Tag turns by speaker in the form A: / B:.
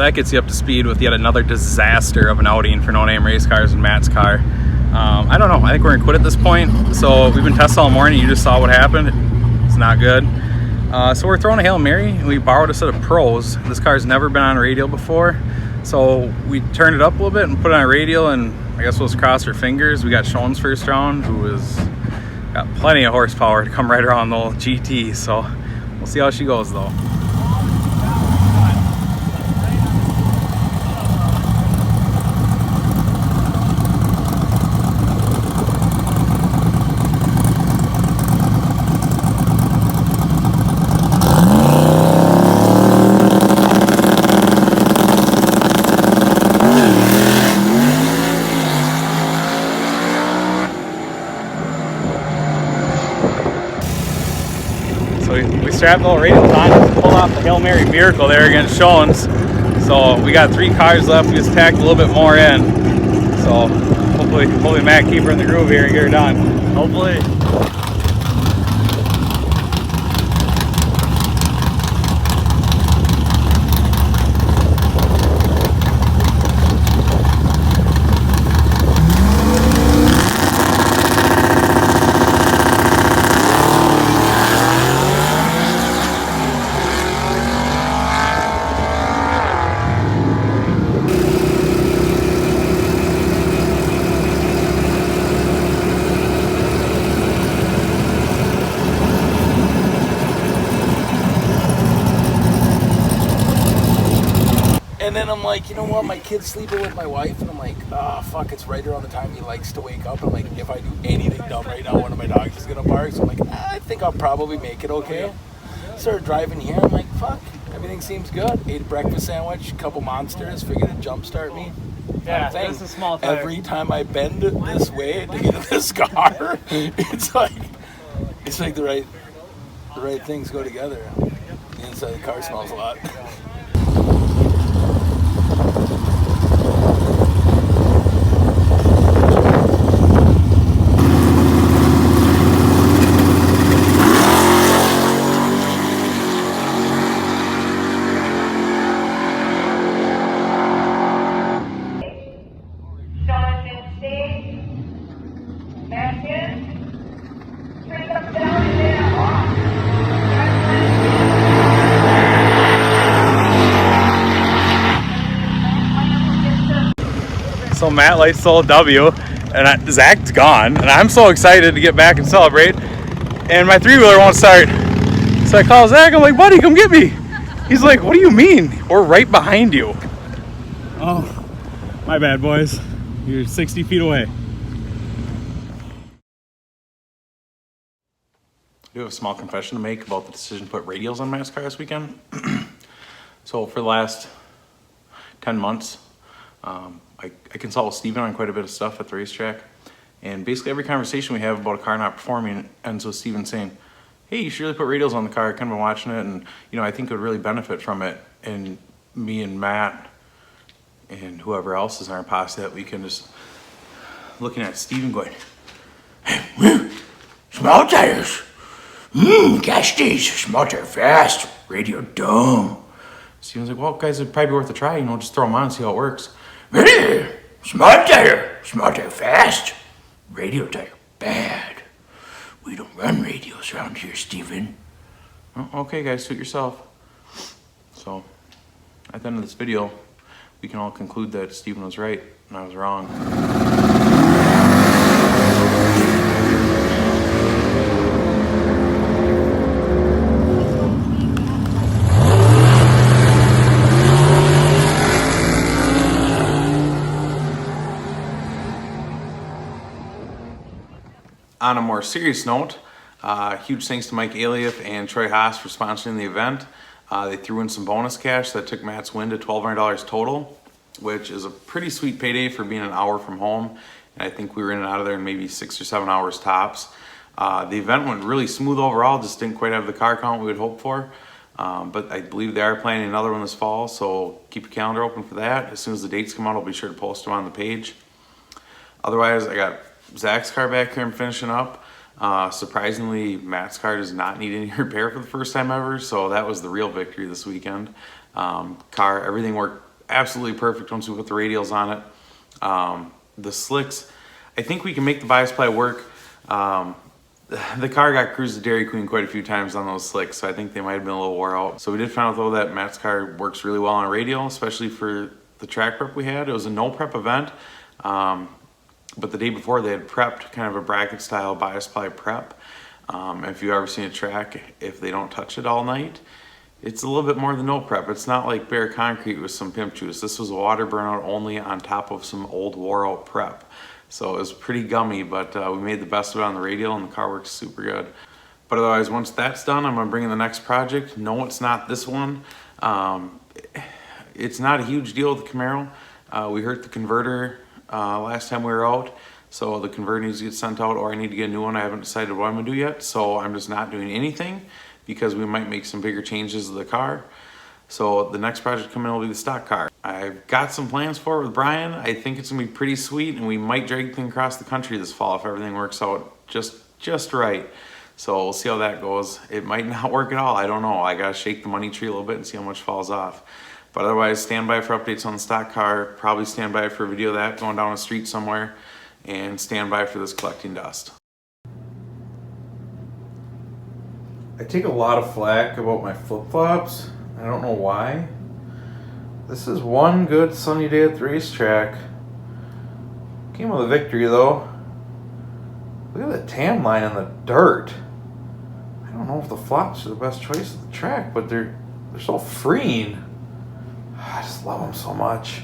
A: that gets you up to speed with yet another disaster of an outing for No Name Race Cars and Matt's car. I don't know, I think we're gonna quit at this point. So we've been testing all morning, you just saw what happened. It's not good. So we're throwing a Hail Mary, and we borrowed a set of Pros. This car's never been on radial before. So we turned it up a little bit and put it on radial, and I guess we'll just cross our fingers. We got Sean's first round, who has got plenty of horsepower to come right around the old GT. So we'll see how she goes though. We strapped the radials on to pull off the Hail Mary miracle there against Sean's. So we got 3 cars left. We just tacked a little bit more in. So hopefully Matt keep her in the groove here and get her done. Hopefully.
B: And then I'm like, you know what, my kid's sleeping with my wife, and I'm like, oh, fuck, it's right around the time he likes to wake up. I'm like, if I do anything dumb right now, one of my dogs is going to bark. So I'm like, I think I'll probably make it okay. Started driving here, I'm like, fuck, everything seems good. Ate a breakfast sandwich, a couple Monsters, figured to jumpstart me.
C: Yeah, that's a small tire.
B: Every time I bend this way to get in this car, it's like the right things go together. The inside of the car smells a lot.
A: So Matt lights the old W, and Zach's gone, and I'm so excited to get back and celebrate. And my 3-wheeler won't start. So I call Zach, I'm like, buddy, come get me. He's like, what do you mean? We're right behind you. Oh, my bad, boys. You're 60 feet away. I do have a small confession to make about the decision to put radials on Matt's car this weekend. So for the last 10 months, I consult with Steven on quite a bit of stuff at the racetrack. And basically every conversation we have about a car not performing ends with Steven saying, hey, you should really put radials on the car. I've kind of been watching it, and I think it would really benefit from it. And me and Matt and whoever else is in our posse that weekend just looking at Steven going, hey, small tires. Gas days, small tire fast, radio dumb. Steven's like, well, guys, it'd probably be worth a try. Just throw them on and see how it works. Small tire fast, radio tire bad. We don't run radios around here, Steven. Oh, okay, guys, suit yourself. So, at the end of this video, we can all conclude that Steven was right and I was wrong. On a more serious note, huge thanks to Mike Alief and Troy Haas for sponsoring the event. They threw in some bonus cash that took Matt's win to $1,200 total, which is a pretty sweet payday for being an hour from home. And I think we were in and out of there in maybe 6 or 7 hours tops. The event went really smooth overall, just didn't quite have the car count we would hope for. But I believe they are planning another one this fall, so keep your calendar open for that. As soon as the dates come out, I'll be sure to post them on the page. Otherwise, I got Zach's car back here and finishing up. Surprisingly, Matt's car does not need any repair for the first time ever, so that was the real victory this weekend. Everything worked absolutely perfect once we put the radials on it. The slicks, I think we can make the bias ply work. The car got cruised to Dairy Queen quite a few times on those slicks, so I think they might have been a little wore out. So we did find out though that Matt's car works really well on a radial, especially for the track prep we had. It was a no prep event, but the day before they had prepped kind of a bracket style bias ply prep. If you've ever seen a track, if they don't touch it all night, it's a little bit more than no prep. It's not like bare concrete with some pimp juice. This was water burnout only on top of some old wore out prep. So it was pretty gummy, but we made the best of it on the radial and the car works super good. But otherwise, once that's done, I'm gonna bring in the next project. No, it's not this one. It's not a huge deal with the Camaro. We hurt the converter last time we were out. So the converter needs to get sent out or I need to get a new one. I haven't decided what I'm gonna do yet. So I'm just not doing anything because we might make some bigger changes to the car. So the next project coming will be the stock car. I've got some plans for it with Brian. I think it's gonna be pretty sweet and we might drag things across the country this fall if everything works out just right. So we'll see how that goes. It might not work at all, I don't know. I gotta shake the money tree a little bit and see how much falls off. But otherwise, stand by for updates on the stock car. Probably stand by for a video of that going down the street somewhere. And stand by for this collecting dust. I take a lot of flack about my flip-flops. I don't know why. This is one good sunny day at the racetrack. Came with a victory though. Look at the tan line in the dirt. I don't know if the flops are the best choice of the track, but they're so freeing. I just love them so much.